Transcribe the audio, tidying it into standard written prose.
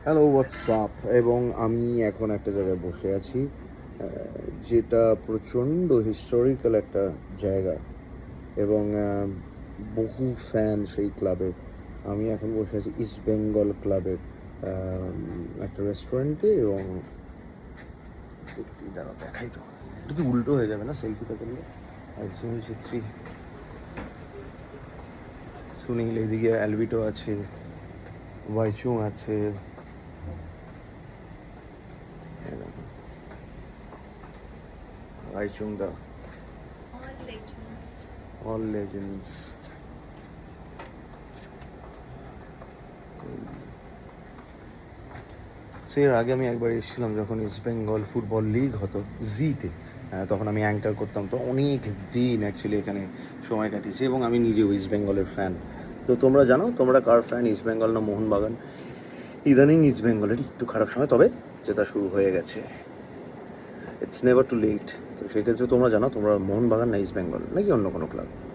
Hello WhatsApp. এবং আমি এখন একটা জায়গায় বসে আছি, যেটা প্রচণ্ড হিস্টোরিক্যাল একটা জায়গা এবং বহু ফ্যান সেই ক্লাবের। আমি এখন বসে আছি ইস্ট বেঙ্গল ক্লাবের একটা রেস্টুরেন্টে এবং দেখতে দাঁড়াও দেখাই তো। এটা কি উল্টো হয়ে যাবে না সেলফিটা করলে? আর সুনীল ছেত্রী, সুনীল, এদিকে অ্যালভিটো আছে, ওয়াইচুং আছে, রাইচুংদা, অল লেজেন্ডস। সো এর আগে আমি একবার এসেছিলাম যখন ইস্ট বেঙ্গল ফুটবল লিগ হতো জিতে, তখন আমি অ্যাঙ্কার করতাম। তো অনেক দিন অ্যাকচুয়ালি এখানে সময় কাটিয়েছি এবং আমি নিজেও ইস্ট বেঙ্গলের ফ্যান। তো তোমরা জানো তোমরা কার ফ্যান, ইস্ট বেঙ্গল না মোহনবাগান? ইদানিং ইস্ট বেঙ্গলের একটু খারাপ সময়, তবে যেটা শুরু হয়ে গেছে, ইটস নেভার টু লেট। তো সেক্ষেত্রে তোমরা জানো তোমরা মোহনবাগান না ইস্ট বেঙ্গল নাকি অন্য কোনো ক্লাব?